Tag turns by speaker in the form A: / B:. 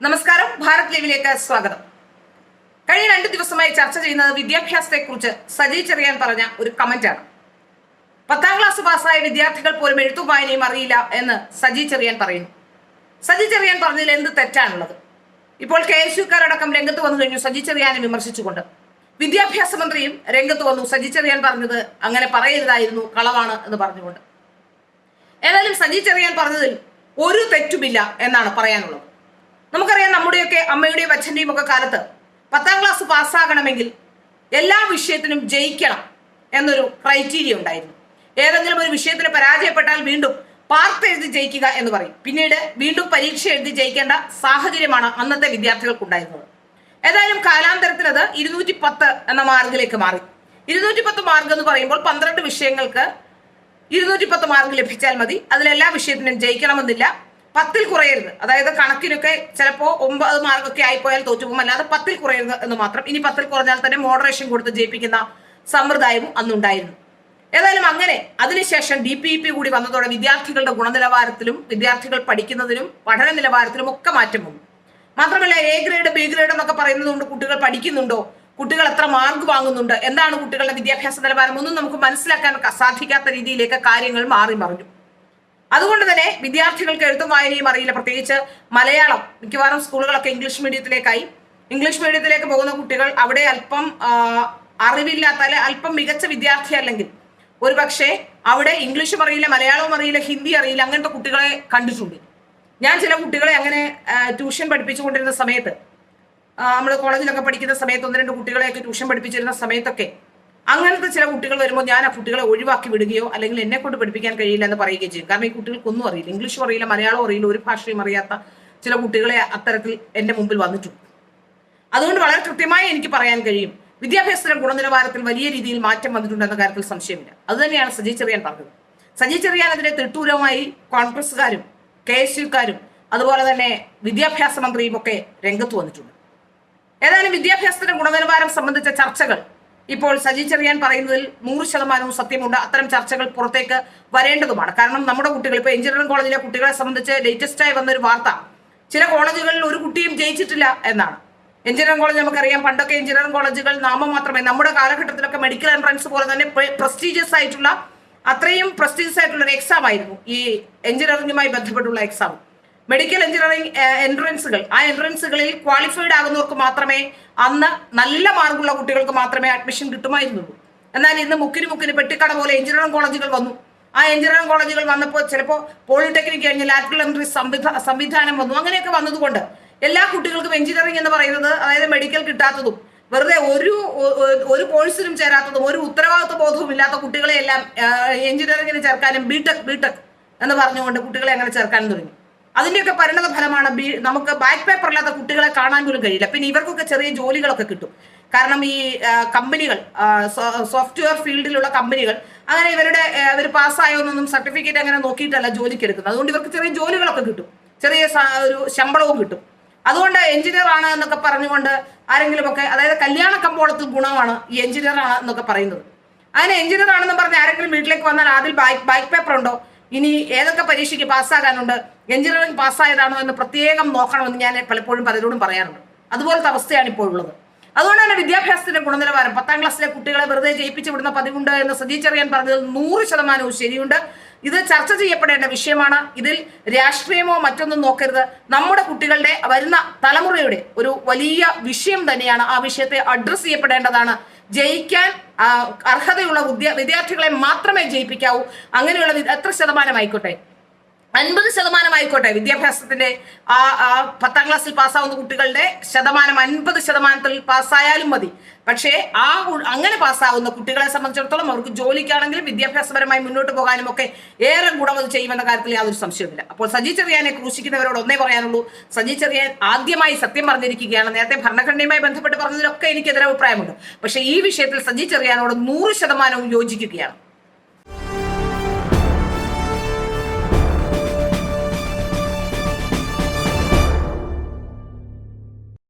A: നമസ്കാരം, ഭാരത് ലൈവിലേക്ക് സ്വാഗതം. കഴിഞ്ഞ 2 ദിവസമായി ചർച്ച ചെയ്യുന്നത് വിദ്യാഭ്യാസത്തെക്കുറിച്ച് സജി ചെറിയാൻ പറഞ്ഞ ഒരു കമന്റാണ്. 10ാം ക്ലാസ് പാസ്സായ വിദ്യാർത്ഥികൾ പോലും എഴുത്തും വായനയും അറിയില്ല എന്ന് സജി ചെറിയാൻ പറയുന്നു. സജി ചെറിയാൻ പറഞ്ഞതിൽ എന്ത് തെറ്റാണുള്ളത്? ഇപ്പോൾ KSUക്കാരടക്കം രംഗത്ത് വന്നു കഴിഞ്ഞു സജി ചെറിയാനെ വിമർശിച്ചുകൊണ്ട്. വിദ്യാഭ്യാസ മന്ത്രിയും രംഗത്ത് വന്നു. സജി ചെറിയാൻ പറഞ്ഞത് അങ്ങനെ പറയരുതായിരുന്നു, കളവാണ് എന്ന് പറഞ്ഞുകൊണ്ട്. ഏതായാലും സജി ചെറിയാൻ പറഞ്ഞതിൽ ഒരു തെറ്റുമില്ല എന്നാണ് പറയാനുള്ളത്. നമുക്കറിയാം, നമ്മുടെയൊക്കെ അമ്മയുടെയും അച്ഛൻ്റെയും ഒക്കെ കാലത്ത് 10ാം ക്ലാസ് പാസ്സാകണമെങ്കിൽ എല്ലാ വിഷയത്തിനും ജയിക്കണം എന്നൊരു ക്രൈറ്റീരിയ ഉണ്ടായിരുന്നു. ഏതെങ്കിലും ഒരു വിഷയത്തിന് പരാജയപ്പെട്ടാൽ വീണ്ടും പാർട്ട് എഴുതി ജയിക്കുക എന്ന് പറയും. പിന്നീട് വീണ്ടും പരീക്ഷ എഴുതി ജയിക്കേണ്ട സാഹചര്യമാണ് അന്നത്തെ വിദ്യാർത്ഥികൾക്കുണ്ടായിരുന്നത്. ഏതായാലും കാലാന്തരത്തിൽ അത് 210 എന്ന മാർക്കിലേക്ക് മാറി. 210 മാർക്ക് എന്ന് പറയുമ്പോൾ 12 വിഷയങ്ങൾക്ക് 210 മാർക്ക് ലഭിച്ചാൽ മതി. അതിലെല്ലാ വിഷയത്തിനും ജയിക്കണമെന്നില്ല. 10ൽ കുറയരുത്. അതായത് കണക്കിനൊക്കെ ചിലപ്പോൾ 9 മാർക്കൊക്കെ ആയിപ്പോയാൽ തോറ്റുപോകും, അല്ലാതെ 10ൽ കുറയരുത് എന്ന് മാത്രം. ഇനി 10ൽ കുറഞ്ഞാൽ തന്നെ മോഡറേഷൻ കൊടുത്ത് ജയിപ്പിക്കുന്ന സമ്പ്രദായവും അന്നുണ്ടായിരുന്നു. ഏതായാലും അങ്ങനെ അതിനുശേഷം DPEP കൂടി വന്നതോടെ വിദ്യാർത്ഥികളുടെ ഗുണനിലവാരത്തിലും വിദ്യാർത്ഥികൾ പഠിക്കുന്നതിനും പഠന നിലവാരത്തിലും ഒക്കെ മാറ്റം വന്നു. മാത്രമല്ല, A ഗ്രേഡ് B ഗ്രേഡ് എന്നൊക്കെ പറയുന്നത് കൊണ്ട് കുട്ടികൾ പഠിക്കുന്നുണ്ടോ, കുട്ടികൾ എത്ര മാർക്ക് വാങ്ങുന്നുണ്ട്, എന്താണ് കുട്ടികളുടെ വിദ്യാഭ്യാസ നിലവാരം, ഒന്നും നമുക്ക് മനസ്സിലാക്കാൻ സാധിക്കാത്ത രീതിയിലേക്ക് കാര്യങ്ങൾ മാറി മറിഞ്ഞു. അതുകൊണ്ട് തന്നെ വിദ്യാർത്ഥികൾക്ക് എഴുത്തും വായനയും അറിയില്ല. പ്രത്യേകിച്ച് മലയാളം മിക്കവാറും സ്കൂളുകളൊക്കെ ഇംഗ്ലീഷ് മീഡിയത്തിലേക്കായി. ഇംഗ്ലീഷ് മീഡിയത്തിലേക്ക് പോകുന്ന കുട്ടികൾ അവിടെ അല്പം അറിവില്ലാത്ത അല്ലെ അല്പം മികച്ച വിദ്യാർത്ഥി അല്ലെങ്കിൽ ഒരു പക്ഷേ അവിടെ ഇംഗ്ലീഷും അറിയില്ല, മലയാളവും അറിയില്ല, ഹിന്ദി അറിയില്ല, അങ്ങനത്തെ കുട്ടികളെ കണ്ടിട്ടുണ്ട്. ഞാൻ ചില കുട്ടികളെ അങ്ങനെ ട്യൂഷൻ പഠിപ്പിച്ചുകൊണ്ടിരുന്ന സമയത്ത്, നമ്മൾ കോളേജിലൊക്കെ പഠിക്കുന്ന സമയത്ത് 1-2 കുട്ടികളെയൊക്കെ ട്യൂഷൻ പഠിപ്പിച്ചിരുന്ന സമയത്തൊക്കെ അങ്ങനത്തെ ചില കുട്ടികൾ വരുമ്പോൾ ഞാൻ ആ കുട്ടികളെ ഒഴിവാക്കി വിടുകയോ അല്ലെങ്കിൽ എന്നെ കൊണ്ട് പഠിപ്പിക്കാൻ കഴിയില്ല എന്ന് പറയുകയും ചെയ്യും. കാരണം ഈ കുട്ടികൾക്കൊന്നും അറിയില്ല, ഇംഗ്ലീഷും അറിയില്ല, മലയാളവും അറിയില്ല, ഒരു ഭാഷയും അറിയാത്ത ചില കുട്ടികളെ അത്തരത്തിൽ എൻ്റെ മുമ്പിൽ വന്നിട്ടുണ്ട്. അതുകൊണ്ട് വളരെ കൃത്യമായി എനിക്ക് പറയാൻ കഴിയും, വിദ്യാഭ്യാസത്തിലെ ഗുണനിലവാരത്തിൽ വലിയ രീതിയിൽ മാറ്റം വന്നിട്ടുണ്ടെന്ന കാര്യത്തിൽ സംശയമില്ല. അതുതന്നെയാണ് സജി ചെറിയാൻ പറഞ്ഞത്. സജി ചെറിയാൻ അതിനെ തിട്ടൂരമായി കോൺഗ്രസ്സുകാരും KSUക്കാരും അതുപോലെ തന്നെ വിദ്യാഭ്യാസ മന്ത്രിയും ഒക്കെ രംഗത്ത് വന്നിട്ടുണ്ട്. ഏതായാലും വിദ്യാഭ്യാസത്തിന്റെ ഗുണനിലവാരം സംബന്ധിച്ച ചർച്ചകൾ ഇപ്പോൾ സജി ചെറിയാൻ പറയുന്നതിൽ 100% സത്യമുണ്ട്. അത്തരം ചർച്ചകൾ പുറത്തേക്ക് വരേണ്ടതുമാണ്. കാരണം നമ്മുടെ കുട്ടികൾ, ഇപ്പോൾ എഞ്ചിനീയറിംഗ് കോളേജിലെ കുട്ടികളെ സംബന്ധിച്ച് ലേറ്റസ്റ്റായി വന്നൊരു വാർത്ത, ചില കോളേജുകളിൽ ഒരു കുട്ടിയും ജയിച്ചിട്ടില്ല എന്നാണ്. എഞ്ചിനീയറിംഗ് കോളേജ് നമുക്കറിയാം, പണ്ടൊക്കെ എഞ്ചിനീയറിംഗ് കോളേജുകൾ നാമം മാത്രമേ, നമ്മുടെ കാലഘട്ടത്തിലൊക്കെ മെഡിക്കൽ എൻട്രൻസ് പോലെ തന്നെ പ്രസ്റ്റീജിയസ് ആയിട്ടുള്ള, അത്രയും പ്രസ്റ്റീജിയസ് ആയിട്ടുള്ള ഒരു എക്സാം ആയിരുന്നു ഈ എഞ്ചിനീയറിംഗുമായി ബന്ധപ്പെട്ടുള്ള എക്സാം. മെഡിക്കൽ എഞ്ചിനീയറിംഗ് എൻട്രൻസുകൾ, ആ എൻട്രൻസുകളിൽ ക്വാളിഫൈഡ് ആകുന്നവർക്ക് മാത്രമേ, അന്ന് നല്ല മാർക്കുള്ള കുട്ടികൾക്ക് മാത്രമേ അഡ്മിഷൻ കിട്ടുമായിരുന്നുള്ളൂ. എന്നാൽ ഇന്ന് മുക്കിന് പെട്ടിക്കട പോലെ എഞ്ചിനീയറിംഗ് കോളേജുകൾ വന്നു. ആ എഞ്ചിനീയറിംഗ് കോളേജുകൾ വന്നപ്പോൾ ചിലപ്പോൾ പോളിടെക്നിക് കഴിഞ്ഞ് ലാറ്ററൽ എൻട്രി സംവിധാനം വന്നു. അങ്ങനെയൊക്കെ വന്നതുകൊണ്ട് എല്ലാ കുട്ടികൾക്കും എഞ്ചിനീയറിംഗ് എന്ന് പറയുന്നത്, അതായത് മെഡിക്കൽ കിട്ടാത്തതും വെറുതെ ഒരു കോഴ്സിലും ചേരാത്തതും ഒരു ഉത്തരവാദിത്വ ബോധവും ഇല്ലാത്ത കുട്ടികളെ എല്ലാം എഞ്ചിനീയറിംഗിന് ചേർക്കാനും ബിടെക് എന്ന് പറഞ്ഞുകൊണ്ട് കുട്ടികളെ അങ്ങനെ ചേർക്കാനും തുടങ്ങി. അതിന്റെയൊക്കെ പരിണത ഫലമാണ് നമുക്ക് ബാക്ക് പേപ്പർ ഇല്ലാത്ത കുട്ടികളെ കാണാൻ പോലും കഴിയില്ല. പിന്നെ ഇവർക്കൊക്കെ ചെറിയ ജോലികളൊക്കെ കിട്ടും. കാരണം ഈ കമ്പനികൾ, സോഫ്റ്റ്വെയർ ഫീൽഡിലുള്ള കമ്പനികൾ അങ്ങനെ ഇവർ പാസ്സായോന്നൊന്നും സർട്ടിഫിക്കറ്റ് അങ്ങനെ നോക്കിയിട്ടല്ല ജോലിക്ക് എടുക്കുന്നത്. അതുകൊണ്ട് ഇവർക്ക് ചെറിയ ജോലികളൊക്കെ കിട്ടും, ചെറിയ ഒരു ശമ്പളവും കിട്ടും. അതുകൊണ്ട് എഞ്ചിനീയർ ആണ് എന്നൊക്കെ പറഞ്ഞുകൊണ്ട് ആരെങ്കിലുമൊക്കെ, അതായത് കല്യാണ കമ്പോളത്തിൽ ഗുണമാണ് ഈ എഞ്ചിനീയർ ആണ് എന്നൊക്കെ പറയുന്നത്. അങ്ങനെ എഞ്ചിനീയർ ആണെന്ന് പറഞ്ഞ് ആരെങ്കിലും വീട്ടിലേക്ക് വന്നാൽ ആദ്യം ബാക്ക് പേപ്പർ ഉണ്ടോ, ഇനി ഏതൊക്കെ പരീക്ഷയ്ക്ക് പാസ്സാകാനുണ്ട്, എഞ്ചിനീയറിംഗ് പാസ്സായതാണോ എന്ന് പ്രത്യേകം നോക്കണമെന്ന് ഞാൻ പലപ്പോഴും പലരോടും പറയാറുണ്ട്. അതുപോലത്തെ അവസ്ഥയാണ് ഇപ്പോൾ ഉള്ളത്. അതുകൊണ്ട് തന്നെ വിദ്യാഭ്യാസത്തിന്റെ ഗുണനിലവാരം, 10ാം ക്ലാസ്സിലെ കുട്ടികളെ വെറുതെ ജയിപ്പിച്ചു വിടുന്ന പതിവുണ്ട് എന്ന് സജി ചെറിയാൻ പറഞ്ഞതിൽ 100% ശരിയുണ്ട്. ഇത് ചർച്ച ചെയ്യപ്പെടേണ്ട വിഷയമാണ്. ഇതിൽ രാഷ്ട്രീയമോ മറ്റൊന്നും നോക്കരുത്. നമ്മുടെ കുട്ടികളുടെ വരുന്ന തലമുറയുടെ ഒരു വലിയ വിഷയം തന്നെയാണ്. ആ വിഷയത്തെ അഡ്രസ് ചെയ്യപ്പെടേണ്ടതാണ്. ജയിക്കാൻ അർഹതയുള്ള വിദ്യാർത്ഥികളെ മാത്രമേ ജയിപ്പിക്കാവൂ. അങ്ങനെയുള്ള എത്ര ശതമാനമായിക്കോട്ടെ, 50% ആയിക്കോട്ടെ, വിദ്യാഭ്യാസത്തിന്റെ 10ാം ക്ലാസ്സിൽ പാസ്സാവുന്ന കുട്ടികളുടെ ശതമാനം 50% പാസ്സായാലും മതി. പക്ഷേ അങ്ങനെ പാസ്സാവുന്ന കുട്ടികളെ സംബന്ധിച്ചിടത്തോളം അവർക്ക് ജോലിക്കാണെങ്കിലും വിദ്യാഭ്യാസപരമായി മുന്നോട്ട് പോകാനും ഒക്കെ ഏറെ ഗുണം അത് ചെയ്യുമെന്ന കാര്യത്തിൽ യാതൊരു സംശയവുമില്ല. അപ്പോൾ സജി ചെറിയാനെ ക്രൂശിക്കുന്നവരോട് ഒന്നേ പറയാനുള്ളൂ, സജി ചെറിയാൻ ആദ്യമായി സത്യം പറഞ്ഞിരിക്കുകയാണ്. നേരത്തെ ഭരണഘടനയുമായി ബന്ധപ്പെട്ട് പറഞ്ഞതിലൊക്കെ എനിക്ക് എതിരഭിപ്രായമുണ്ട്. പക്ഷേ ഈ വിഷയത്തിൽ സജി ചെറിയാനോട് 100% യോജിക്കുകയാണ്.